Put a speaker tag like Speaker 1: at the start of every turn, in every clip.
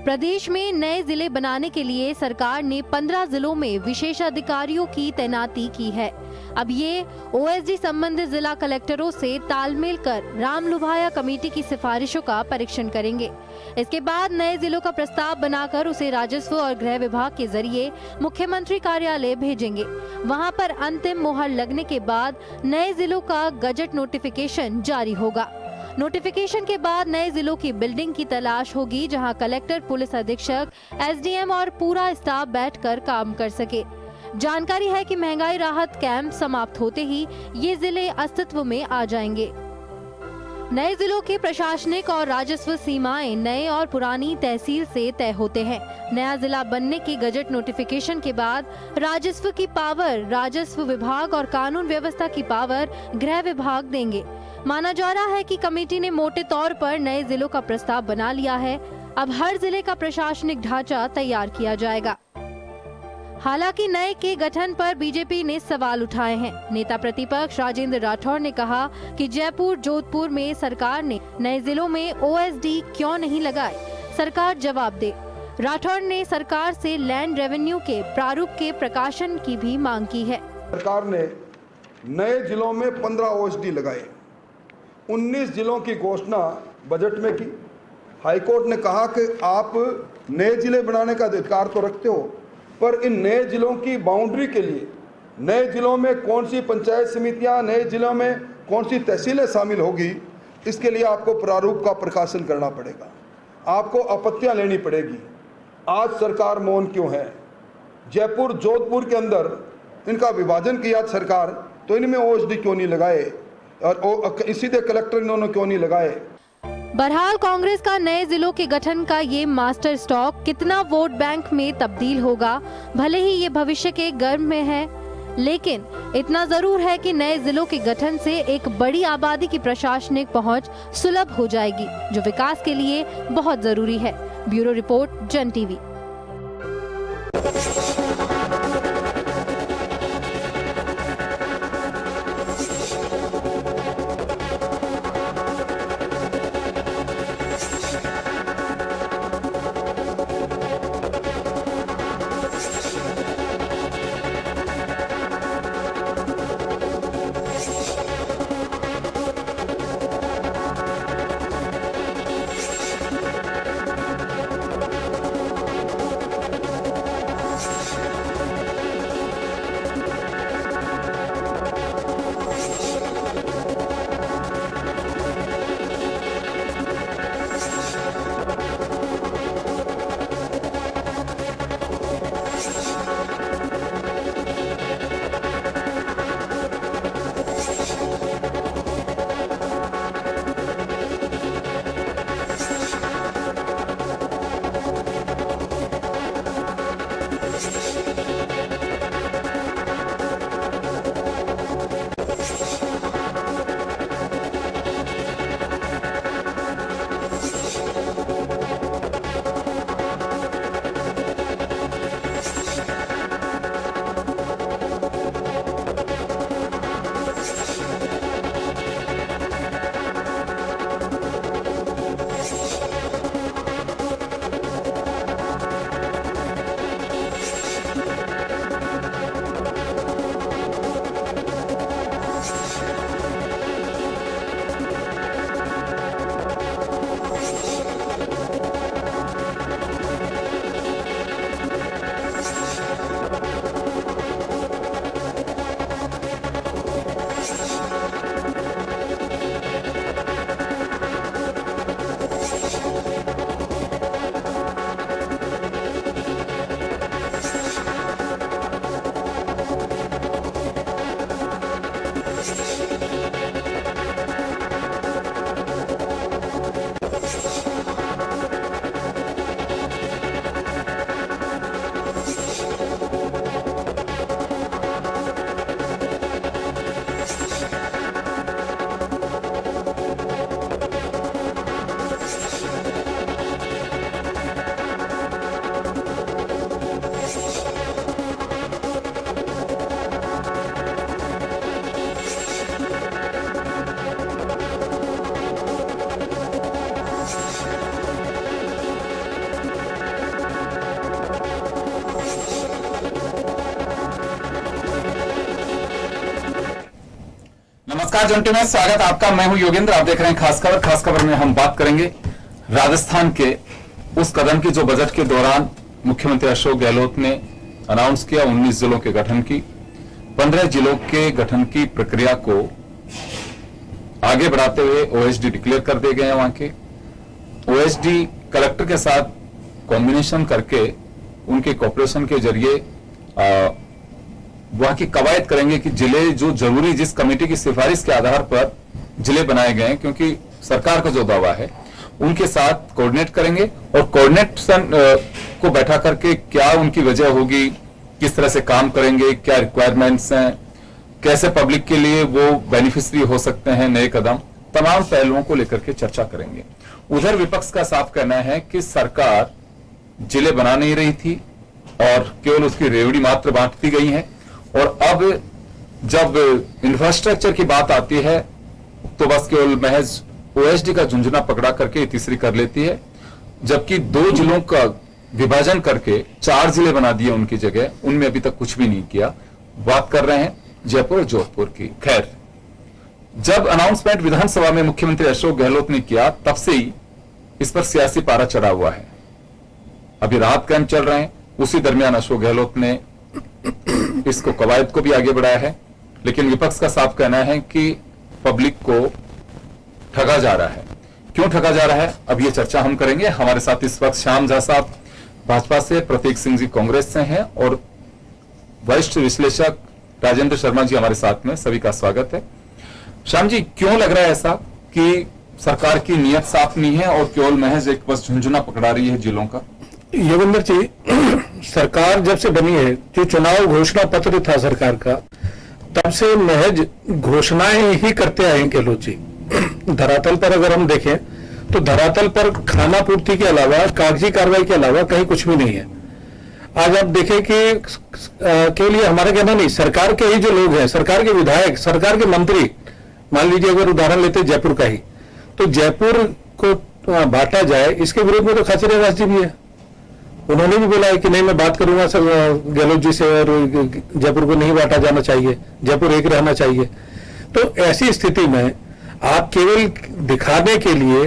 Speaker 1: प्रदेश में नए जिले बनाने के लिए सरकार ने 15 जिलों में विशेष अधिकारियों की तैनाती की है। अब ये ओएसडी संबंधित जिला कलेक्टरों से तालमेल कर रामलुभाया कमेटी की सिफारिशों का परीक्षण करेंगे। इसके बाद नए जिलों का प्रस्ताव बनाकर उसे राजस्व और गृह विभाग के जरिए मुख्यमंत्री कार्यालय भेजेंगे। वहां पर अंतिम मोहर लगने के बाद नए जिलों का गजट नोटिफिकेशन जारी होगा। नोटिफिकेशन के बाद नए जिलों की बिल्डिंग की तलाश होगी, जहां कलेक्टर, पुलिस अधीक्षक, एसडीएम और पूरा स्टाफ बैठकर काम कर सके। जानकारी है कि महंगाई राहत कैंप समाप्त होते ही ये जिले अस्तित्व में आ जाएंगे। नए जिलों के प्रशासनिक और राजस्व सीमाएं नए और पुरानी तहसील से तय होते हैं। नया जिला बनने के गजट नोटिफिकेशन के बाद राजस्व की पावर राजस्व विभाग और कानून व्यवस्था की पावर गृह विभाग देंगे। माना जा रहा है कि कमेटी ने मोटे तौर पर नए जिलों का प्रस्ताव बना लिया है। अब हर जिले का प्रशासनिक ढांचा तैयार किया जाएगा। हालांकि नए के गठन पर बीजेपी ने सवाल उठाए हैं। नेता प्रतिपक्ष राजेंद्र राठौर ने कहा कि जयपुर, जोधपुर में सरकार ने नए जिलों में ओएसडी क्यों नहीं लगाए, सरकार जवाब दे। राठौर ने सरकार से लैंड रेवेन्यू के प्रारूप के प्रकाशन की भी मांग की है।
Speaker 2: सरकार ने नए जिलों में 15 ओएसडी लगाए, 19 जिलों की घोषणा बजट में की। हाईकोर्ट ने कहा कि आप नए जिले बनाने का अधिकार तो रखते हो, पर इन नए जिलों की बाउंड्री के लिए नए जिलों में कौन सी पंचायत समितियां, नए जिलों में कौन सी तहसीलें शामिल होगी, इसके लिए आपको प्रारूप का प्रकाशन करना पड़ेगा, आपको आपत्तियां लेनी पड़ेगी। आज सरकार मौन क्यों है? जयपुर, जोधपुर के अंदर इनका विभाजन किया सरकार, तो इनमें ओएसडी क्यों नहीं लगाए और सीधे कलेक्टर इन्होंने क्यों नहीं लगाए?
Speaker 1: बहरहाल कांग्रेस का नए जिलों के गठन का ये मास्टर स्ट्रोक कितना वोट बैंक में तब्दील होगा, भले ही ये भविष्य के गर्भ में है, लेकिन इतना जरूर है कि नए जिलों के गठन से एक बड़ी आबादी की प्रशासनिक पहुंच सुलभ हो जाएगी, जो विकास के लिए बहुत जरूरी है। ब्यूरो रिपोर्ट, जन टीवी।
Speaker 3: नमस्कार जंटी में स्वागत आपका। मैं हूं योगेंद्र, आप देख रहे हैं खास खबर। खास खबर में हम बात करेंगे राजस्थान के उस कदम की जो बजट के दौरान मुख्यमंत्री अशोक गहलोत ने अनाउंस किया। 19 जिलों के गठन की, 15 जिलों के गठन की प्रक्रिया को आगे बढ़ाते हुए ओएसडी डिक्लेयर कर दिए गए हैं। वहां के ओएसडी कलेक्टर के साथ कॉम्बिनेशन करके उनके कॉर्पोरेशन के जरिए वहां की कवायद करेंगे कि जिले जो जरूरी, जिस कमेटी की सिफारिश के आधार पर जिले बनाए गए हैं, क्योंकि सरकार का जो दावा है उनके साथ कोऑर्डिनेट करेंगे और कोऑर्डिनेशन को बैठा करके क्या उनकी वजह होगी, किस तरह से काम करेंगे, क्या रिक्वायरमेंट्स हैं, कैसे पब्लिक के लिए वो बेनिफिशियरी हो सकते हैं, नए कदम, तमाम पहलुओं को लेकर के चर्चा करेंगे। उधर विपक्ष का साफ कहना है कि सरकार जिले बना नहीं रही थी और केवल उसकी रेवड़ी मात्र बांटती गई है, और अब जब इंफ्रास्ट्रक्चर की बात आती है तो बस केवल महज ओएसडी का झुंझुना पकड़ा करके तीसरी कर लेती है, जबकि 2 जिलों का विभाजन करके 4 जिले बना दिए उनकी जगह, उनमें अभी तक कुछ भी नहीं किया। बात कर रहे हैं जयपुर और जोधपुर की। खैर, जब अनाउंसमेंट विधानसभा में मुख्यमंत्री अशोक गहलोत ने किया तब से ही इस पर सियासी पारा चढ़ा हुआ है। अभी राहत कैंप चल रहे हैं, उसी दरमियान अशोक गहलोत ने इसको कवायद को भी आगे बढ़ाया है, लेकिन विपक्ष का साफ कहना है कि पब्लिक को ठगा जा रहा है। क्यों ठगा जा रहा है, अब ये चर्चा हम करेंगे। हमारे साथ इस वक्त श्याम झा साहब भाजपा से, प्रतीक सिंह जी कांग्रेस से हैं और वरिष्ठ विश्लेषक राजेंद्र शर्मा जी हमारे साथ में। सभी का स्वागत है। श्याम जी, क्यों लग रहा है ऐसा कि सरकार की नीयत साफ नहीं है और केवल महज एक बस झुंझुना पकड़ा रही है जिलों का?
Speaker 4: योगेंद्र जी, सरकार जब से बनी है, जो चुनाव घोषणा पत्र था सरकार का, तब से महज घोषणाएं ही करते आए हैं गहलोत जी। धरातल पर अगर हम देखें तो धरातल पर खाना पूर्ति के अलावा, कागजी कार्रवाई के अलावा कहीं कुछ भी नहीं है। आज आप देखें कि केवल ये हमारा कहना नहीं, सरकार के ही जो लोग हैं, सरकार के विधायक, सरकार के मंत्री, मान लीजिए अगर उदाहरण लेते जयपुर का ही, तो जयपुर को बांटा जाए, इसके विरोध में तो खाचरियावास जी भी है। उन्होंने भी बोला है कि नहीं, मैं बात करूंगा सर गहलोत जी से और जयपुर को नहीं बांटा जाना चाहिए, जयपुर एक रहना चाहिए। तो ऐसी स्थिति में आप केवल दिखाने के लिए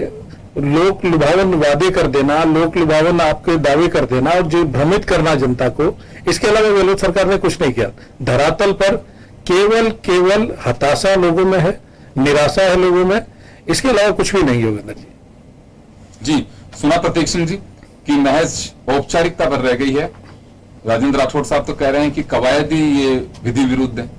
Speaker 4: लोक लुभावन वादे कर देना, लोक लुभावन आपके दावे कर देना और जो भ्रमित करना जनता को, इसके अलावा गहलोत सरकार ने कुछ नहीं किया। धरातल पर केवल हताशा लोगों में है, निराशा है लोगों में, इसके अलावा कुछ भी नहीं होगा।
Speaker 3: जी, सुना प्रतीक सिंह जी कि महज औपचारिकता पर रह गई है। राजेंद्र राठौड़ साहब तो कह रहे हैं कि कवायद ही ये विधि विरुद्ध है।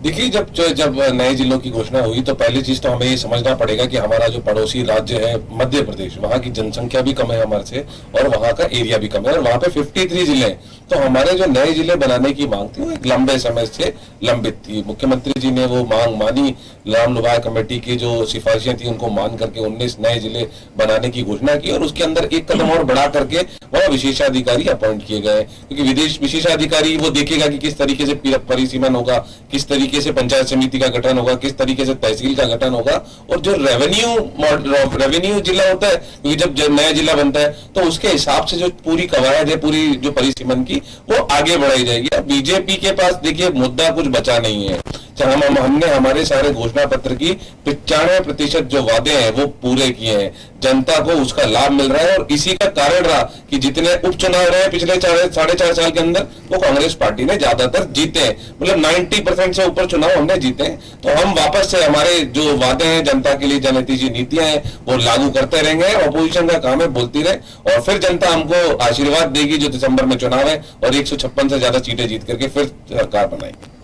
Speaker 5: देखिए, जब नए जिलों की घोषणा हुई तो पहली चीज तो हमें ये समझना पड़ेगा कि हमारा जो पड़ोसी राज्य है मध्य प्रदेश, वहां की जनसंख्या भी कम है हमारे से और वहां का एरिया भी कम है और वहां पे 53 जिले हैं। तो हमारे जो नए जिले बनाने की मांग थी वो एक लंबे समय से लंबित थी। मुख्यमंत्री जी ने वो मांग मानी, राम लुभाया कमेटी की जो सिफारिशें थी उनको मान करके 19 नए जिले बनाने की घोषणा की और उसके अंदर एक कदम और बढ़ा करके वह विशेषाधिकारी अपॉइंट किए गए, क्योंकि विशेषाधिकारी वो देखेगा कि किस तरीके से परिसीमन होगा, किस तरीके से पंचायत समिति का गठन होगा, किस तरीके से तहसील का गठन होगा और जो रेवेन्यू जिला होता है, क्योंकि जब नया जिला बनता है तो उसके हिसाब से जो पूरी कवायद है, पूरी जो परिसीमन की, वो आगे बढ़ाई जाएगी। अब बीजेपी के पास देखिए मुद्दा कुछ बचा नहीं है। हमने हमारे सारे घोषणा पत्र की 95% जो वादे हैं वो पूरे किए हैं, जनता को उसका लाभ मिल रहा है और इसी का कारण रहा कि जितने उपचुनाव रहे पिछले 4.5 साल के अंदर वो कांग्रेस पार्टी ने ज्यादातर जीते हैं, मतलब 90% से ऊपर चुनाव हमने जीते हैं। तो हम वापस से हमारे जो वादे हैं, जनता के लिए जनहितैषी नीतियां हैं, वो लागू करते रहेंगे। ऑपोजिशन का काम है बोलती रहे और फिर जनता हमको आशीर्वाद देगी जो दिसंबर में चुनाव है और 156 से ज्यादा सीटें जीत करके फिर सरकार बनाएगी।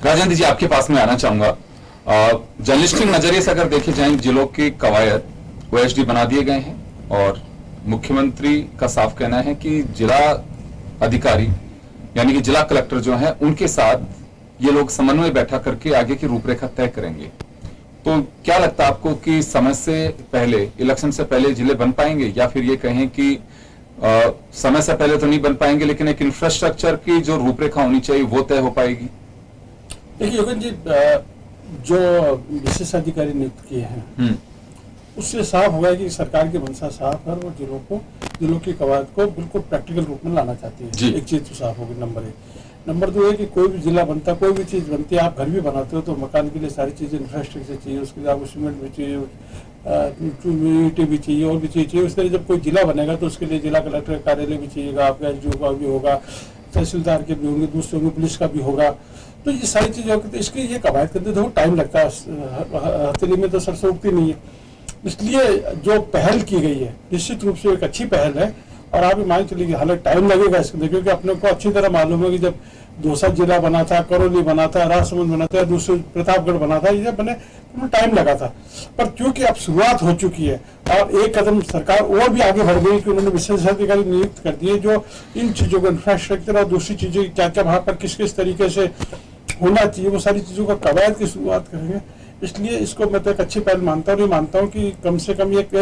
Speaker 3: राजेंद्र जी, आपके पास में आना चाहूंगा। जर्नलिस्टिक नजरिए से अगर देखे जाए, जिलों की कवायद ओएसडी बना दिए गए हैं और मुख्यमंत्री का साफ कहना है कि जिला अधिकारी यानी कि जिला कलेक्टर जो है उनके साथ ये लोग समन्वय बैठा करके आगे की रूपरेखा तय करेंगे। तो क्या लगता है आपको कि समय से पहले, इलेक्शन से पहले जिले बन पाएंगे, या फिर ये कहें कि समय से पहले तो नहीं बन पाएंगे लेकिन एक इंफ्रास्ट्रक्चर की जो रूपरेखा होनी चाहिए वो तय हो पाएगी?
Speaker 4: देखिए योगेंद्र जी, जो विशेष अधिकारी नियुक्त किए हैं उससे साफ हुआ है कि सरकार की मंशा साफ है और जिलों की कवायद को बिल्कुल प्रैक्टिकल रूप में लाना चाहती है। एक चीज तो साफ होगी, नंबर 1।
Speaker 6: नंबर 2 है कि कोई भी जिला बनता, कोई भी चीज़ बनती है, आप घर भी बनाते हो तो मकान के लिए सारी चीज़ें इंफ्रास्ट्रक्चर चाहिए, उसके लिए आपको सीमेंट भी चाहिए, ईंटें भी चाहिए और भी चीज़ चाहिए। उस तरह जब कोई जिला बनेगा तो उसके लिए जिला कलेक्टर कार्यालय भी चाहिएगा, आपका SDO का भी होगा, तहसीलदार के भी होंगे, दूसरे होंगे, पुलिस का भी होगा। तो ये सारी चीज़ें होगी, तो इसके ये कवायद करते थोड़ा टाइम लगता है, हथेली में तो सरसों उगती नहीं है। इसलिए जो पहल की गई है निश्चित रूप से एक अच्छी पहल है, और आप मान चलिए कि हालांकि टाइम लगेगा इसके लिए, क्योंकि अपने को अच्छी तरह मालूम है कि जब दौसा जिला बना था, करौली बना था, राजसमंद बना था, दूसरे प्रतापगढ़ बना था, ये बने तो टाइम लगा था। पर क्योंकि अब शुरुआत हो चुकी है और एक कदम सरकार और भी आगे बढ़ गई कि उन्होंने विशेष अधिकारी नियुक्त कर दिए जो इन चीज़ों को इंफ्रास्ट्रक्चर और दूसरी चीज़ें क्या क्या वहाँ पर किस किस तरीके से होना चाहिए वो सारी चीज़ों का कवायद की शुरुआत करेंगे। इसलिए इसको मैं तो एक अच्छी पहल मानता हूँ, ये मानता हूँ कि कम से कम एक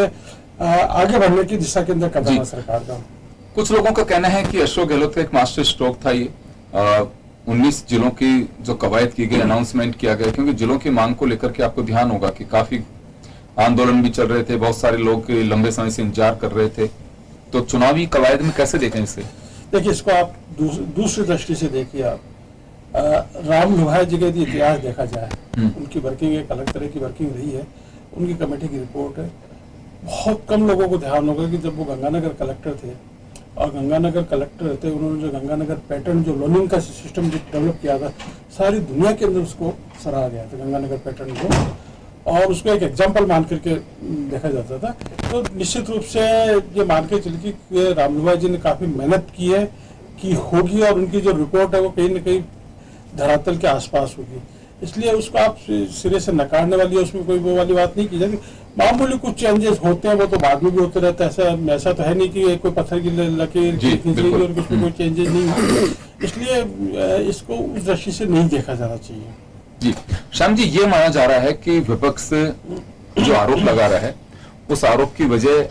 Speaker 6: आगे बढ़ने की दिशा के अंदर कदम है सरकार का।
Speaker 3: कुछ लोगों का कहना है कि अशोक गहलोत का एक मास्टर स्ट्रोक था ये 19 जिलों की जो कवायद की गई, अनाउंसमेंट किया गया, क्योंकि जिलों की मांग को लेकर के आपको ध्यान होगा कि काफी आंदोलन भी चल रहे थे, बहुत सारे लोग लंबे समय से इंतजार कर रहे थे। तो चुनावी कवायद में कैसे देखें इसे?
Speaker 6: देखिए, इसको आप दूसरी दृष्टि से देखिए। आप राम लुभाया जी का यदि इतिहास देखा जाए, उनकी वर्किंग एक अलग तरह की वर्किंग रही है, उनकी कमेटी की रिपोर्ट है। बहुत कम लोगों को ध्यान होगा कि जब वो गंगानगर कलेक्टर थे और गंगानगर कलेक्टर रहते उन्होंने जो गंगानगर पैटर्न जो लर्निंग का सिस्टम जो डेवलप किया था, सारी दुनिया के अंदर उसको सराहा गया था गंगानगर पैटर्न को, और उसको एक एग्जाम्पल मान करके देखा जाता था। तो निश्चित रूप से ये मान के चलिए कि रामलुभाई जी ने काफ़ी मेहनत की है कि होगी, और उनकी जो रिपोर्ट है वो कहीं ना कहीं धरातल के आसपास होगी। इसलिए उसको आप सिरे से नकारने वाली है, उसमें कोई वो वाली बात नहीं की जाती। मामूली कुछ चेंजेस होते हैं, वो तो बाद में भी होते रहता है। ऐसा तो है नहीं कि कोई पत्थर की लकीर खींचेगी और उसमें कोई चेंजेस नहीं होंगे। इसलिए इसको उस दृष्टि से नहीं देखा जाना चाहिए।
Speaker 3: जी श्याम जी, ये माना जा रहा है कि विपक्ष जो आरोप लगा रहा है उस आरोप की वजह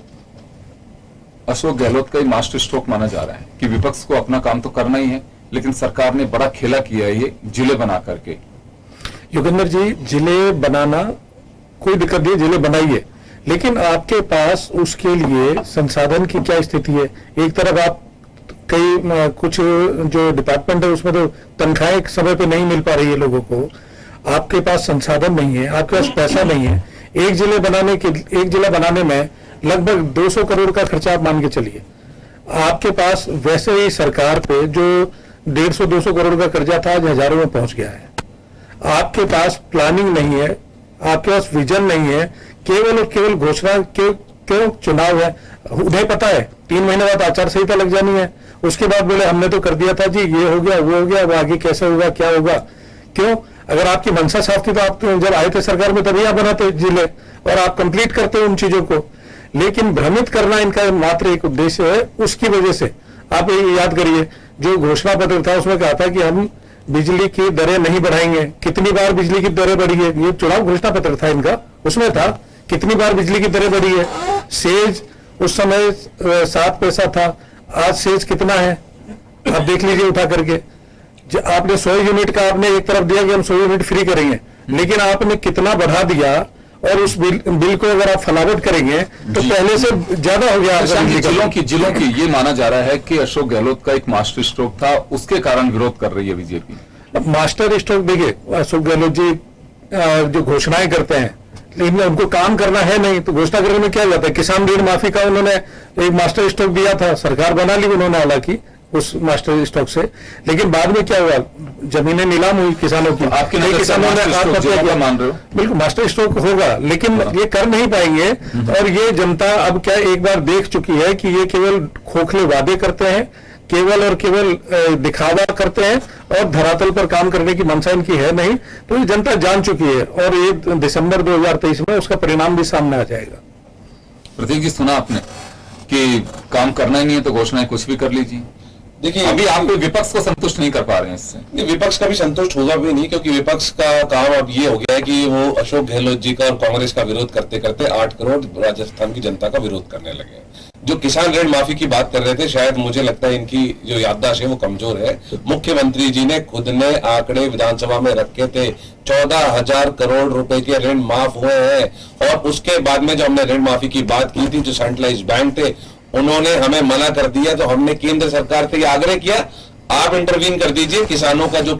Speaker 3: अशोक गहलोत का ही मास्टर स्ट्रोक माना जा रहा है कि विपक्ष को अपना काम तो करना ही है, लेकिन सरकार ने बड़ा खेला किया है ये जिले बना करके।
Speaker 4: योगेंद्र जी, जिले बनाना कोई दिक्कत नहीं, जिले बनाइए, लेकिन आपके पास उसके लिए संसाधन की क्या स्थिति है? एक तरफ आप कई कुछ जो डिपार्टमेंट है उसमें तो तनख्वाहें समय पे नहीं मिल पा रही है लोगों को, आपके पास संसाधन नहीं है, आपके पास पैसा नहीं है। एक जिला बनाने में लगभग 200 करोड़ का खर्चा आप मान के चलिए। आपके पास वैसे ही सरकार पे जो 150-200 करोड़ का कर्जा था आज हजारों में पहुंच गया है। आपके पास प्लानिंग नहीं है, आपके पास विजन नहीं है, केवल और केवल घोषणा क्यों चुनाव है, उन्हें पता है 3 महीने बाद आचार संहिता लग जानी है, उसके बाद बोले हमने तो कर दिया था जी, ये हो गया वो हो गया, वो आगे कैसे होगा क्या होगा। क्यों? अगर आपकी मंशा साफ थी तो आप तो जब आए थे सरकार में तभी आप बनाते जिले और आप कंप्लीट करते उन चीजों को, लेकिन भ्रमित करना इनका मात्र एक उद्देश्य है। उसकी वजह से आप ये याद करिए, जो घोषणा पत्र था उसमें कहा था कि हम बिजली की दरें नहीं बढ़ाएंगे। कितनी बार बिजली की दरें बढ़ी है? ये चुनाव घोषणा पत्र था इनका, उसमें था कितनी बार बिजली की दरें बढ़ी है। सेज उस समय 7 पैसा था, आज सेज कितना है आप देख लीजिए उठा करके। आपने 100 यूनिट का आपने एक तरफ दिया कि हम 100 यूनिट फ्री करेंगे, लेकिन आपने कितना बढ़ा दिया, और उस बिल को अगर आप फलावट करेंगे तो पहले से ज्यादा हो गया।
Speaker 3: जिलों की ये माना जा रहा है कि अशोक गहलोत का एक मास्टर स्ट्रोक था, उसके कारण विरोध कर रही है बीजेपी।
Speaker 4: अब मास्टर स्ट्रोक देखिए, अशोक गहलोत जी जो घोषणाएं करते हैं लेकिन उनको काम करना है नहीं, तो घोषणा करने में क्या जाता है? किसान ऋण माफी का उन्होंने एक मास्टर स्ट्रोक दिया था, सरकार बना ली उन्होंने हालांकि उस मास्टर स्ट्रोक से, लेकिन बाद में क्या हुआ? जमीनें नीलाम हुई किसानों की,
Speaker 3: आपके
Speaker 4: किसानों ने आत्महत्या
Speaker 3: मान रहे हो?
Speaker 4: बिल्कुल मास्टर स्ट्रोक होगा, लेकिन ये कर नहीं पाएंगे। और ये जनता अब क्या एक बार देख चुकी है कि ये केवल खोखले वादे करते हैं, केवल और केवल दिखावा करते हैं, और धरातल पर काम करने की मंशा इनकी है नहीं। तो ये जनता जान चुकी है, और ये दिसंबर 2023 में उसका परिणाम भी सामने आ जाएगा।
Speaker 3: प्रतीक जी, सुना आपने कि काम करना ही नहीं है तो घोषणाएं कुछ भी कर लीजिए।
Speaker 5: देखिए,
Speaker 3: अभी आप विपक्ष को संतुष्ट नहीं कर पा रहे हैं इससे।
Speaker 5: विपक्ष का भी संतुष्ट होगा भी नहीं, क्योंकि विपक्ष का काम अब ये हो गया है कि वो अशोक गहलोत जी का और कांग्रेस का विरोध करते करते 8 करोड़ राजस्थान की जनता का विरोध करने लगे। जो किसान ऋण माफी की बात कर रहे थे, शायद मुझे लगता है इनकी जो याददाश्त है वो कमजोर है। मुख्यमंत्री जी ने खुद ने आंकड़े विधानसभा में रखे थे, 14,000 करोड़ रुपए के ऋण माफ हुए हैं, और उसके बाद में जो हमने ऋण माफी की बात की थी, जो सेंट्रलाइज्ड बैंक थे उन्होंने हमें मना कर दिया, तो हमने केंद्र सरकार से आग्रह किया आप इंटरवीन कर दीजिए, किसानों का जो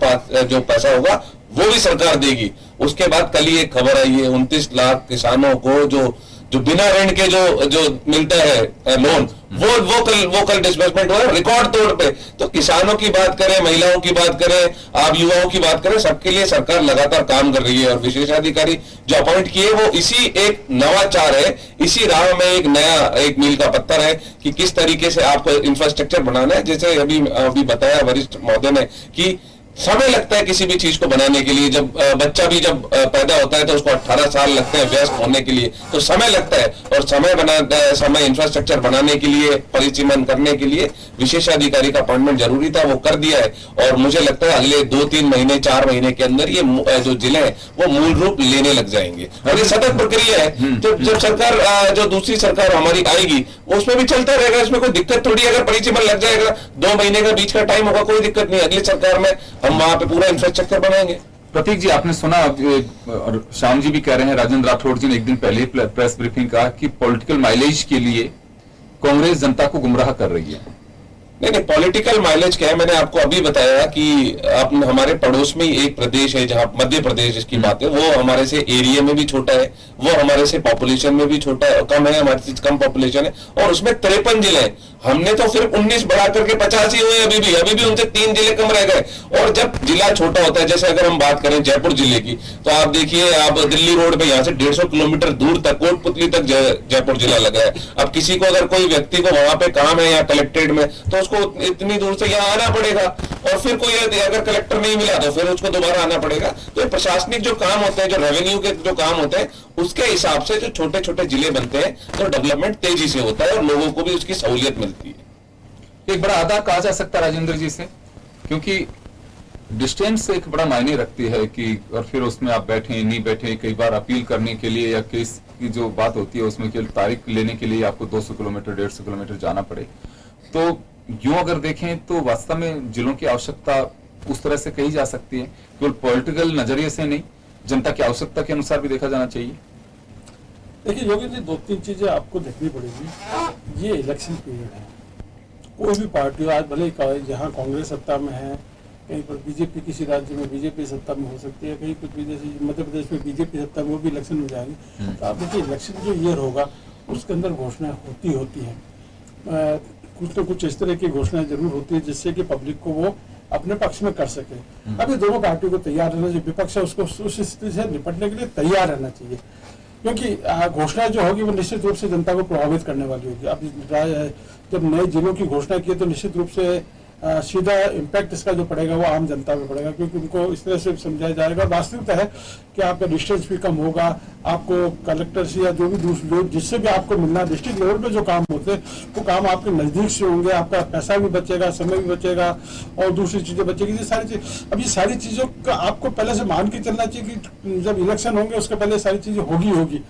Speaker 5: पैसा होगा वो भी सरकार देगी। उसके बाद कल ही एक खबर आई है 29 लाख किसानों को जो बिना ऋण के जो मिलता है लोन, वो कल डिस्बर्समेंट हुआ रिकॉर्ड तौर पे। तो किसानों की बात करें, महिलाओं की बात करें, आप युवाओं की बात करें, सबके लिए सरकार लगातार काम कर रही है। और विशेषाधिकारी जो अपॉइंट किए वो इसी एक नवाचार है, इसी राह में एक मील का पत्थर है कि किस तरीके से आपको इंफ्रास्ट्रक्चर बनाना है। जैसे अभी बताया वरिष्ठ महोदय ने कि समय लगता है किसी भी चीज को बनाने के लिए। जब बच्चा भी जब पैदा होता है तो उसको 18 साल लगते हैं व्यस्त होने के लिए, तो समय लगता है। और समय इंफ्रास्ट्रक्चर बनाने के लिए, परिसीमन करने के लिए विशेषाधिकारी का अपॉइंटमेंट जरूरी था, वो कर दिया है। और मुझे लगता है अगले 2-3 महीने 4 महीने के अंदर ये जो जिले हैं वो मूल रूप लेने लग जाएंगे। और ये सतत प्रक्रिया है। जब सरकार जो दूसरी सरकार हमारी आएगी उसमें भी चलता रहेगा, इसमें कोई दिक्कत थोड़ी। अगर परिसीमन लग जाएगा, 2 महीने का बीच का टाइम होगा, कोई दिक्कत नहीं। अगली सरकार में हम वहां पे पूरा इंफ्रास्ट्रक्चर बनाएंगे।
Speaker 3: प्रतीक जी, आपने सुना और श्याम जी भी कह रहे हैं, राजेंद्र राठौड़ जी ने एक दिन पहले प्रेस ब्रीफिंग कहा कि पॉलिटिकल माइलेज के लिए कांग्रेस जनता को गुमराह कर रही है।
Speaker 5: नहीं, पॉलिटिकल माइलेज क्या है, मैंने आपको अभी बताया कि हमारे पड़ोस में ही एक प्रदेश है जहां मध्य प्रदेश जिसकी बात है, वो हमारे से एरिया में भी छोटा है, वो हमारे से पॉपुलेशन में भी छोटा है, कम है, हमारे से कम पॉपुलेशन है। और उसमें 53 जिले हैं। हमने तो फिर 19 बढ़ा करके 50 ही हुए। अभी भी उनसे 3 जिले कम रह गए। और जब जिला छोटा होता है, जैसे अगर हम बात करें जयपुर जिले की, तो आप देखिए, आप दिल्ली रोड पे यहाँ से 150 किलोमीटर दूर तक, कोटपुतली तक जयपुर जिला लगा है। अब किसी को अगर कोई व्यक्ति को वहां पे काम है या कलेक्ट्रेट में, तो उसको इतनी दूर से यहाँ आना पड़ेगा। और फिर कोई अगर कलेक्टर नहीं मिला तो फिर उसको दोबारा आना पड़ेगा। तो प्रशासनिक जो काम होते हैं, जो रेवेन्यू के जो काम होते हैं, उसके हिसाब से जो छोटे छोटे जिले बनते हैं तो डेवलपमेंट तेजी से होता है और लोगों को भी उसकी सहूलियत मिलती है।
Speaker 3: एक बड़ा आधा कहा जा सकता है राजेंद्र जी से, क्योंकि डिस्टेंस एक बड़ा मायने रखती है कि, और फिर उसमें आप बैठे नहीं बैठे, कई बार अपील करने के लिए या केस की जो बात होती है उसमें केवल तारीख लेने के लिए आपको 200 किलोमीटर 150 किलोमीटर जाना पड़े। तो यूं अगर देखें तो वास्तव में जिलों की आवश्यकता उस तरह से कही जा सकती है, केवल पॉलिटिकल नजरिए से नहीं, जनता की आवश्यकता के अनुसार भी देखा जाना चाहिए।
Speaker 6: देखिए योगी जी, 2-3 चीजें आपको देखनी पड़ेगी। ये इलेक्शन पीरियड है, कोई भी पार्टी आज भले ही जहाँ कांग्रेस सत्ता में है, कहीं पर बीजेपी, किसी राज्य में बीजेपी सत्ता में हो सकती है, कहीं कुछ विदेशी मध्य प्रदेश में बीजेपी सत्ता में, वो भी इलेक्शन में जाएंगे। तो आप देखिए इलेक्शन जो ईयर होगा उसके अंदर घोषणाएं होती हैं, कुछ तो कुछ इस तरह की घोषणाएं जरूर होती है जिससे कि पब्लिक को वो अपने पक्ष में कर सके। अभी दोनों पार्टियों को तैयार रहना चाहिए, विपक्ष है उसको उस स्थिति से निपटने के लिए तैयार रहना चाहिए, क्योंकि घोषणा जो होगी वो निश्चित रूप से जनता को प्रभावित करने वाली होगी। अब जब नए जिलों की घोषणा की तो निश्चित रूप से सीधा इम्पैक्ट इसका जो पड़ेगा वो आम जनता पे पड़ेगा, क्योंकि उनको इस तरह से समझाया जाएगा। वास्तविकता है कि आपका डिस्टेंस भी कम होगा, आपको कलेक्टर से या जो भी जिससे भी आपको मिलना, डिस्ट्रिक्ट लेवल पे जो काम होते हैं वो काम आपके नजदीक से होंगे, आपका पैसा भी बचेगा, समय भी बचेगा और दूसरी चीजें बचेगी। ये सारी चीज, अब ये सारी चीजों का आपको पहले से मान के चलना चाहिए कि जब इलेक्शन होंगे उसके पहले सारी चीजें होगी।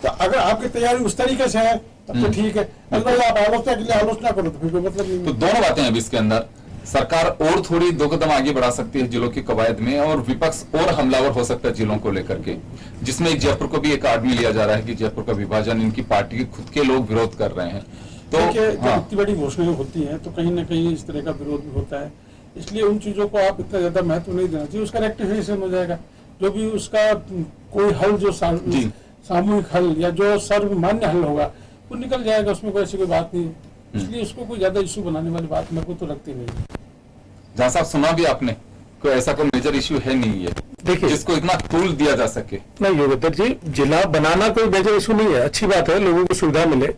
Speaker 6: तो अगर आपकी तैयारी उस तरीके से है तब तो ठीक है, अगर आप आलोचना के लिए आलोचना करो तो फिर कोई मतलब नहीं।
Speaker 3: तो दोनों बातें हैं इसके अंदर, सरकार और थोड़ी 2 कदम आगे बढ़ा सकती है जिलों की कवायद में, और विपक्ष और हमलावर हो सकता है जिलों को लेकर के, जिसमें जयपुर को भी एक आदमी लिया जा रहा है कि जयपुर का विभाजन इनकी पार्टी के खुद के लोग विरोध कर रहे हैं। तो
Speaker 6: जब इतनी बड़ी घोषणाएं होती हैं तो कहीं ना कहीं इस तरह का विरोध भी होता है, इसलिए उन चीजों को आप इतना ज्यादा महत्व नहीं देना चाहिए। उसका रेक्टिफिकेशन हो जाएगा, जो भी उसका कोई हल, जो सामूहिक हल या जो सर्वमान्य हल होगा वो निकल जाएगा, उसमें कोई ऐसी कोई बात नहीं है। इसलिए उसको कोई ज्यादा इशू बनाने वाली बात मेरे को तो लगती नहीं।
Speaker 3: जहां साहब सुना भी आपने, कोई ऐसा कोई मेजर इश्यू है नहीं है
Speaker 4: देखिए
Speaker 3: जिसको इतना टूल दिया जा सके।
Speaker 4: नहीं योगेंद्र जी, जिला बनाना कोई मेजर इशू नहीं है, अच्छी बात है, लोगों को सुविधा मिले,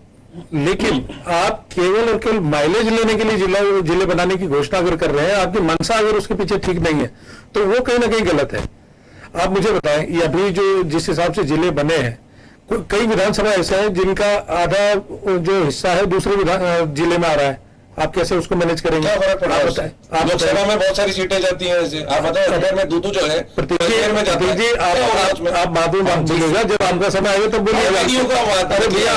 Speaker 4: लेकिन आप केवल और केवल माइलेज लेने के लिए जिले बनाने की घोषणा अगर कर रहे हैं, आपकी मंशा अगर उसके पीछे ठीक नहीं है तो वो कहीं ना कहीं गलत है। आप मुझे बताएं, ये अभी जो जिस हिसाब से जिले बने हैं, कई विधानसभा ऐसे हैं जिनका आधा जो हिस्सा है दूसरे जिले में आ रहा है, आप कैसे उसको मैनेज करेंगे?
Speaker 5: क्या फर्क पड़ा? आप लोकसभा में बहुत सारी सीटें जाती हैं, आप बताओ अजमेर में दूध जो है में जाता है।
Speaker 4: जी आप बाद में बोलिएगा, जब आपका समय आएगा तब बोलिएगा। अरे भैया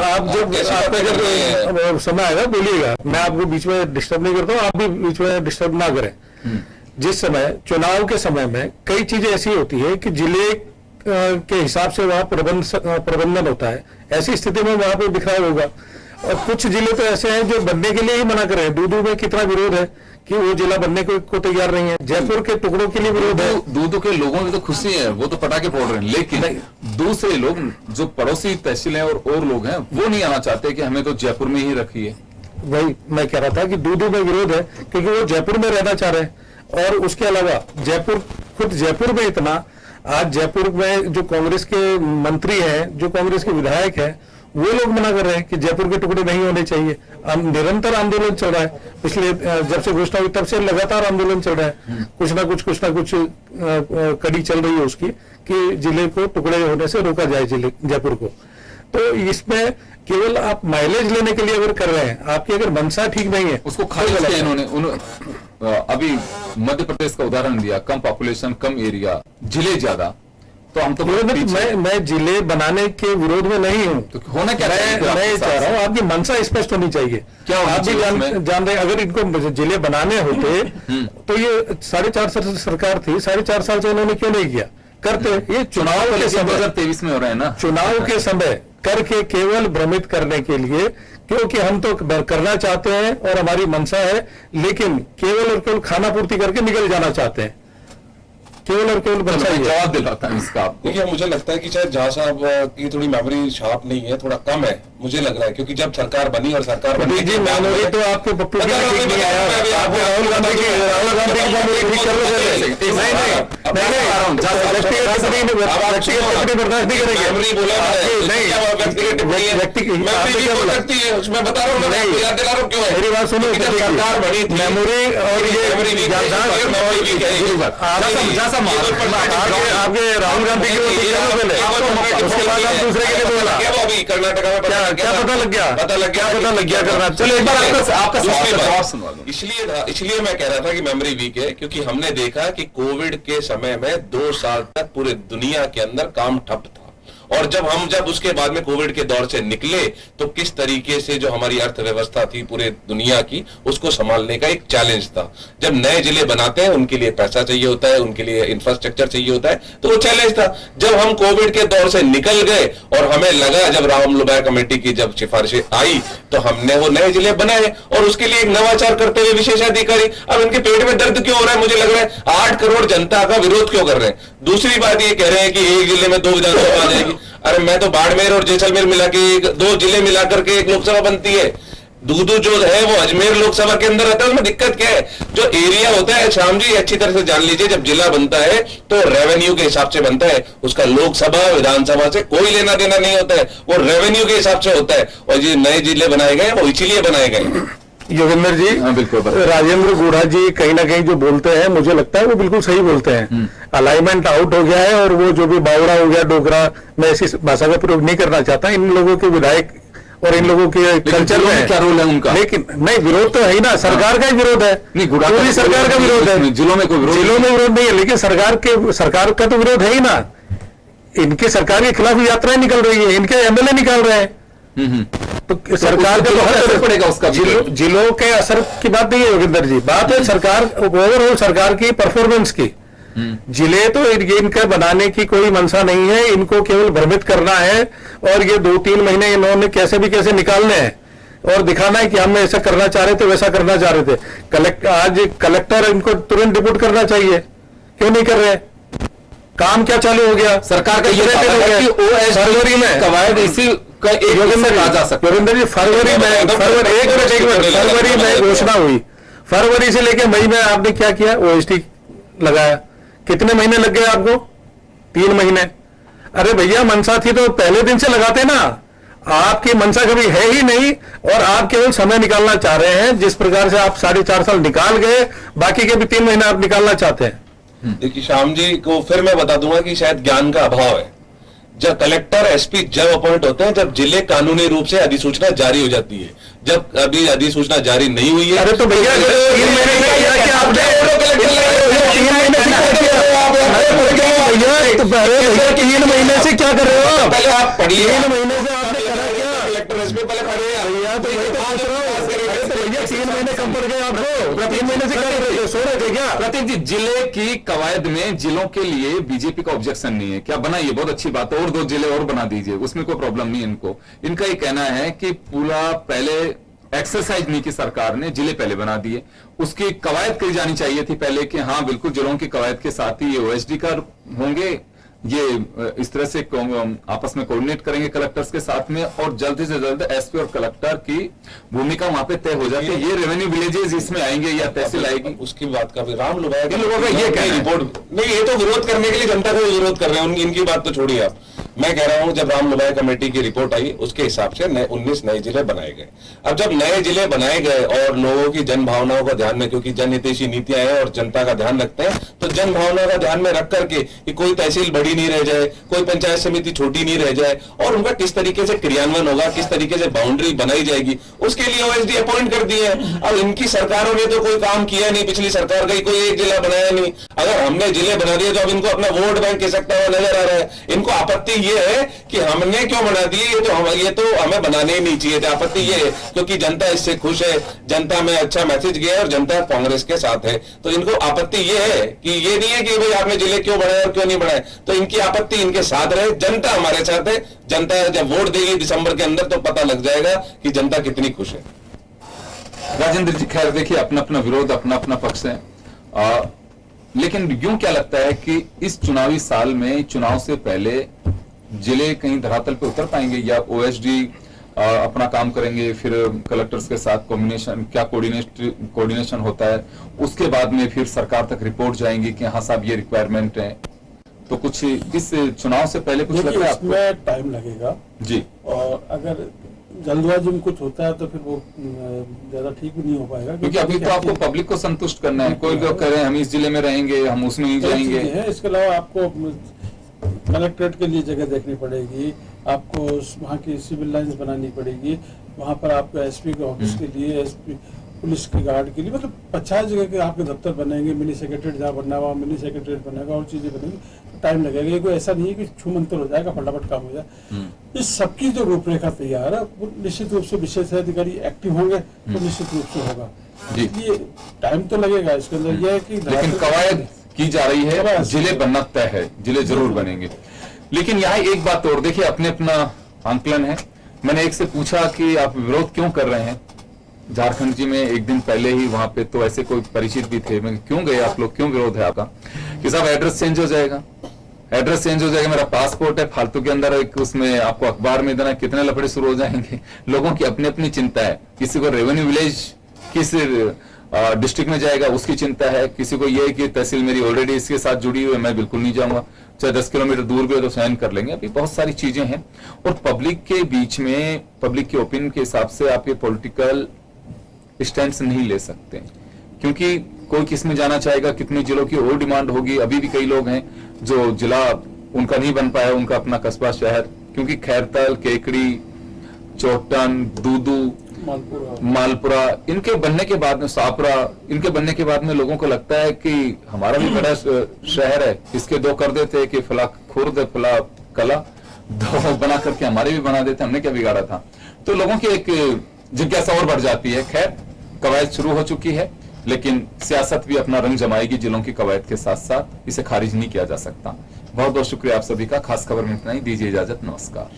Speaker 4: आप जब आपका जब समय आएगा बोलिएगा, मैं आपको बीच में डिस्टर्ब नहीं करता हूँ, आप भी बीच में डिस्टर्ब ना करें। जिस समय चुनाव के समय में कई चीजें ऐसी होती है कि जिले के हिसाब से वहां प्रबंधन होता है, ऐसी स्थिति में वहां पे बिखराव होगा। और कुछ जिले तो ऐसे हैं जो बनने के लिए ही मना कर रहे हैं। दूध में कितना विरोध है कि वो जिला बनने को तैयार नहीं है। जयपुर के टुकड़ों के लिए विरोध है।
Speaker 3: दूध के लोगों में तो खुशी है, वो तो पटाखे फोड़ रहे हैं, लेकिन दूसरे लोग जो पड़ोसी तहसीलें और लोग हैं वो नहीं आना चाहते कि हमें तो जयपुर में ही रखिए।
Speaker 4: वही मैं कह रहा था कि दूध में विरोध है क्योंकि वो जयपुर में रहना चाह रहे हैं। और उसके अलावा खुद जयपुर में इतना, आज जयपुर में जो कांग्रेस के मंत्री हैं, जो कांग्रेस के विधायक हैं, वो लोग मना कर रहे हैं कि जयपुर के टुकड़े नहीं होने चाहिए। निरंतर आंदोलन चल रहा है, पिछले जब से घोषणा हुई तब से लगातार आंदोलन चल रहा है। कुछ ना कुछ कड़ी चल रही है उसकी कि जिले को टुकड़े होने से रोका जाए, जिले जयपुर को। तो इसमें केवल आप माइलेज लेने के लिए अगर कर रहे हैं, आपकी अगर मंशा ठीक नहीं है,
Speaker 3: उसको खारिज किया इन्होंने। अभी मध्य प्रदेश का उदाहरण दिया, कम पॉपुलेशन, कम एरिया, जिले ज्यादा, तो हम तो
Speaker 4: मैं जिले बनाने के विरोध में नहीं हूँ।
Speaker 3: तो होना क्या
Speaker 4: मैं चाह रहा हूँ आपकी मंशा स्पष्ट होनी चाहिए।
Speaker 3: क्या
Speaker 4: आप भी जान रहे, अगर इनको जिले बनाने होते तो ये 4.5 साल सरकार थी, 4.5 साल से इन्होंने क्यों नहीं किया? करते ये चुनाव के समय
Speaker 3: 2023 में हो रहे हैं ना,
Speaker 4: चुनाव के समय करके केवल भ्रमित करने के लिए, क्योंकि हम तो करना चाहते हैं और हमारी मंशा है, लेकिन केवल और केवल खाना पूर्ति करके निकल जाना चाहते हैं। केवल और केवल मंशा ही
Speaker 3: जवाब दिलाता है इसका आपको।
Speaker 5: देखिए, मुझे लगता है कि शायद जहाँ साहब की थोड़ी मेमोरी शार्प नहीं है, थोड़ा कम है, मुझे लग रहा है, क्योंकि जब सरकार बनी और सरकार बनी
Speaker 4: जी मेमोरी तो आपके पप्पू की ठीक नहीं आया। आप राहुल गांधी की मेमोरी ठीक कर लो।
Speaker 5: मेमोरी बोला मैं बता रहा हूँ, याद दिला रहा हूँ क्यों है।
Speaker 4: मेरी बात सुनो,
Speaker 5: सरकार बनी
Speaker 4: मेमोरी और ये आपके राहुल गांधी की पहले, उसके बाद आप दूसरे के लिए बोला
Speaker 5: अभी कर्नाटका में
Speaker 4: क्या पता लग गया करना। चलो एक बार आपका
Speaker 3: जवाब सुनवा दो।
Speaker 5: इसलिए मैं कह रहा था कि मेमोरी वीक है, क्योंकि हमने देखा कि कोविड के समय में 2 साल तक पूरे दुनिया के अंदर काम ठप था, और जब उसके बाद में कोविड के दौर से निकले तो किस तरीके से जो हमारी अर्थव्यवस्था थी पूरे दुनिया की, उसको संभालने का एक चैलेंज था। जब नए जिले बनाते हैं उनके लिए पैसा चाहिए होता है, उनके लिए इंफ्रास्ट्रक्चर चाहिए होता है, तो वो चैलेंज था। जब हम कोविड के दौर से निकल गए और हमें लगा, जब राम लुभाया कमेटी की जब सिफारिशें आई, तो हमने वो नए जिले बनाए और उसके लिए एक नवाचार करते हुए विशेषाधिकारी। अब इनके पेट में दर्द क्यों हो रहा है? मुझे लग रहा है 8 करोड़ जनता का विरोध क्यों कर रहे हैं। दूसरी बात ये कह रहे हैं कि एक जिले में 2 विधानसभा आ जाएगी। अरे मैं तो बाड़मेर और जैसलमेर मिला के 2 जिले मिलाकर के 1 लोकसभा बनती है। दूदू जो है वो अजमेर लोकसभा के अंदर रहता है, उसमें दिक्कत क्या है? जो एरिया होता है, श्याम जी अच्छी तरह से जान लीजिए, जब जिला बनता है तो रेवेन्यू के हिसाब से बनता है, उसका लोकसभा विधानसभा से कोई लेना देना नहीं होता है, वो रेवेन्यू के हिसाब से होता है। और ये नए जिले बनाए गए वो इसीलिए बनाए गए।
Speaker 4: योगेंद्र जी,
Speaker 3: हाँ बिल्कुल,
Speaker 4: राजेंद्र गुढ़ा जी कहीं ना कहीं जो बोलते हैं, मुझे लगता है वो बिल्कुल सही बोलते हैं। अलाइनमेंट आउट हो गया है और वो जो भी बावड़ा हो गया, डोगरा, मैं ऐसी भाषा का प्रयोग नहीं करना चाहता। इन लोगों के विधायक और इन लोगों के कल्चर में
Speaker 3: क्या रोल है उनका?
Speaker 4: लेकिन नहीं, विरोध तो है ही ना, सरकार का ही विरोध है, पूरी सरकार का विरोध है।
Speaker 3: जिलों में कोई
Speaker 4: विरोध नहीं है, लेकिन सरकार का तो विरोध है ही ना। इनके सरकार के खिलाफ यात्राएं निकल रही है, इनके एमएलए निकाल रहे हैं, तो सरकार का बहुत असर पड़ेगा उसका। जिलों के असर की बात नहीं है योगेंद्र जी, बात है सरकार, ओवरऑल सरकार की परफॉर्मेंस की। जिले तो इनका बनाने की कोई मंशा नहीं है, इनको केवल भ्रमित करना है और ये 2-3 महीने इन्होंने कैसे भी कैसे निकालने हैं और दिखाना है कि हम ऐसा करना चाह रहे थे, वैसा करना चाह रहे थे। आज कलेक्टर इनको तुरंत डिपोर्ट करना चाहिए, क्यों नहीं कर रहे? काम क्या चालू हो गया? सरकार का फरवरी में
Speaker 3: कवायद इसी का एक जा सकता है।
Speaker 4: योगेंद्र जी, फरवरी में घोषणा हुई, फरवरी से लेकर मई में आपने क्या किया? ओएसटी लगाया। कितने महीने लग गए आपको? 3 महीने। अरे भैया, मंशा थी तो पहले दिन से लगाते ना। आपकी मंशा कभी है ही नहीं और आप केवल समय निकालना चाह रहे हैं। जिस प्रकार से आप 4.5 साल निकाल गए, बाकी के भी 3 महीने आप निकालना चाहते हैं।
Speaker 5: देखिए श्याम जी को फिर मैं बता दूंगा कि शायद ज्ञान का अभाव है। जब कलेक्टर एसपी जब अपॉइंट होते हैं, जब जिले कानूनी रूप से अधिसूचना जारी हो जाती है। जब अभी अधिसूचना जारी नहीं हुई है,
Speaker 4: अरे तो भैया 3 महीने से क्या किया आपने? 3 महीने से क्या कर रहे हो?
Speaker 5: पहले आप पढ़िए।
Speaker 4: 3 महीने से आपने करा क्या?
Speaker 5: कलेक्टर एसपी पहले खड़े
Speaker 4: भैया, तो वही तो पूछ रहा हूँ। भैया 3 महीने कम पड़ गए आपको। 3 महीने से क्या कर रहे थे? सो रहे थे क्या?
Speaker 3: प्रतीक जी, जिले की कवायद में जिलों के लिए बीजेपी का ऑब्जेक्शन नहीं है, क्या बनाइए, बहुत अच्छी बात है, और 2 जिले और बना दीजिए, उसमें कोई प्रॉब्लम नहीं है इनको। इनका ये कहना है कि पूरा पहले एक्सरसाइज नहीं की सरकार ने, जिले पहले बना दिए। उसकी कवायद करी जानी चाहिए थी पहले कि हाँ बिल्कुल जिलों की कवायद के साथ ही ये ओएसडी का होंगे, ये इस तरह से आपस में कोऑर्डिनेट करेंगे कलेक्टर्स के साथ में, और जल्द से जल्द एसपी और कलेक्टर की भूमिका वहां पे तय हो जाती है। ये रेवेन्यू विलेजेस इसमें आएंगे या तहसील आएगी,
Speaker 5: उसकी बात का भी राम लुभाया
Speaker 3: इन लोगों का ये कहना है।
Speaker 5: रिपोर्ट नहीं, ये तो विरोध करने के लिए जनता को विरोध कर रहे हैं, इनकी बात तो छोड़िए आप। मैं कह रहा हूं जब राम लुभाया कमेटी की रिपोर्ट आई उसके हिसाब से 19 नए जिले बनाए गए। अब जब नए जिले बनाए गए और लोगों की जन भावनाओं को ध्यान में, क्योंकि जनहितैषी नीतियां हैं और जनता का ध्यान रखते हैं, तो जन भावनाओं का ध्यान में रख करके कि कोई तहसील बड़ी नहीं रह जाए, कोई पंचायत समिति छोटी नहीं रह जाए, और उनका किस तरीके से क्रियान्वयन होगा, किस तरीके से बाउंड्री बनाई जाएगी, उसके लिए ओएसडी अपॉइंट कर दिए हैं। अब इनकी सरकारों ने तो कोई काम किया नहीं, पिछली सरकार का कोई एक जिला बनाया नहीं। अगर हमने जिले बना दिए तो अब इनको अपना वोट बैंक खिसकता हुआ नजर आ रहा है। इनको आपत्ति ये है कि हमने क्यों बना दिए, ये तो हमें बनाने ही नहीं चाहिए थे। आपत्ति ये है क्योंकि जनता इससे खुश है, जनता में अच्छा मैसेज गया है और जनता कांग्रेस के साथ है। तो इनको आपत्ति ये है कि ये नहीं है कि भाई आपने जिले क्यों बनाए और क्यों नहीं बनाए, तो इनकी आपत्ति इनके साथ रहे, जनता हमारे साथ है। जनता जब वोट देगी दिसंबर के अंदर तो पता लग जाएगा कि जनता कितनी खुश है।
Speaker 3: राजेंद्र जी, खैर देखिए अपना अपना विरोध, अपना अपना पक्ष है, लेकिन यूं क्या लगता है कि इस चुनावी साल में चुनाव से पहले जिले कहीं धरातल पे उतर पाएंगे, या ओएसडी अपना काम करेंगे, फिर कलेक्टर्स के साथ कॉम्बिनेशन क्या कोऑर्डिनेशन होता है, उसके बाद में फिर सरकार तक रिपोर्ट जाएंगी कि हाँ साहब ये रिक्वायरमेंट है। तो कुछ इस चुनाव से पहले कुछ लगता है आपको?
Speaker 6: इसमें टाइम लगेगा
Speaker 3: जी,
Speaker 6: और अगर जल्दबाजी में कुछ होता है तो फिर वो ज्यादा ठीक भी नहीं हो पाएगा,
Speaker 3: क्योंकि अभी तो आपको पब्लिक को संतुष्ट करना है। कोई लोग कह रहे हैं हम इस जिले में रहेंगे, हम उसमें नहीं जाएंगे।
Speaker 6: इसके अलावा आपको कलेक्ट्रेट के लिए जगह देखनी पड़ेगी, आपको वहाँ की सिविल लाइंस बनानी पड़ेगी, वहाँ पर आपको एसपी के ऑफिस के लिए, एसपी पुलिस की गार्ड के लिए, मतलब 50 जगह के आपके दफ्तर बनेंगे, मिनी सेक्रेटरीट जहाँ बनना है वहाँ मिनी सेक्रेटरीट बनेगा और चीजें बनेंगी, तो टाइम लगेगा। ये कोई ऐसा नहीं है कि छूमंतर हो जाएगा, फटाफट काम हो जाए। इस सबकी जो रूपरेखा तैयार है वो निश्चित रूप से विशेष अधिकारी एक्टिव होंगे तो निश्चित रूप से होगा। ये टाइम तो लगेगा इसके अंदर, यह है कि
Speaker 3: लेकिन कवायद की जा रही है, जिले बनना तय है, जिले जरूर बनेंगे। लेकिन यहाँ एक बात और देखिए, अपने अपना आंकलन है। मैंने एक से पूछा कि आप विरोध क्यों कर रहे हैं झारखंड जी में, एक दिन पहले ही वहां पे तो ऐसे कोई परिचित भी थे। मैं क्यों गए आप लोग, क्यों विरोध है आपका? कि साहब एड्रेस चेंज हो जाएगा, एड्रेस चेंज हो जाएगा, मेरा पासपोर्ट है फालतू के अंदर, एक उसमें आपको अखबार में देना, कितने लफड़े शुरू हो जाएंगे। लोगों की अपनी अपनी चिंता है, किसी को रेवेन्यू विलेज किस डिस्ट्रिक्ट में जाएगा उसकी चिंता है, किसी को यह कि तहसील मेरी ऑलरेडी इसके साथ जुड़ी हुई है, मैं बिल्कुल नहीं जाऊंगा, चाहे 10 किलोमीटर दूर भी हो तो साइन कर लेंगे। अभी बहुत सारी चीजें हैं और पब्लिक के बीच में, पब्लिक के ओपिनियन के हिसाब से आप ये पॉलिटिकल स्टैंड नहीं ले सकते, क्योंकि कोई किस में जाना चाहेगा, कितने जिलों की और डिमांड होगी। अभी भी कई लोग हैं जो जिला उनका नहीं बन पाया, उनका अपना कस्बा शहर, क्योंकि खैरतल, केकड़ी, चौटन, दूदू, मालपुरा इनके बनने के बाद में, सापरा इनके बनने के बाद में लोगों को लगता है कि हमारा भी बड़ा शहर है, इसके दो कर देते कि फला खुर्द फला कला, दो बना करके हमारे भी बना देते, हमने क्या बिगाड़ा था। तो लोगों की एक जिज्ञासा और बढ़ जाती है। खैर कवायद शुरू हो चुकी है, लेकिन सियासत भी अपना रंग जमाएगी जिलों की कवायद के साथ साथ, इसे खारिज नहीं किया जा सकता। बहुत बहुत शुक्रिया आप सभी का। खास खबर में इतना ही, दीजिए इजाजत, नमस्कार।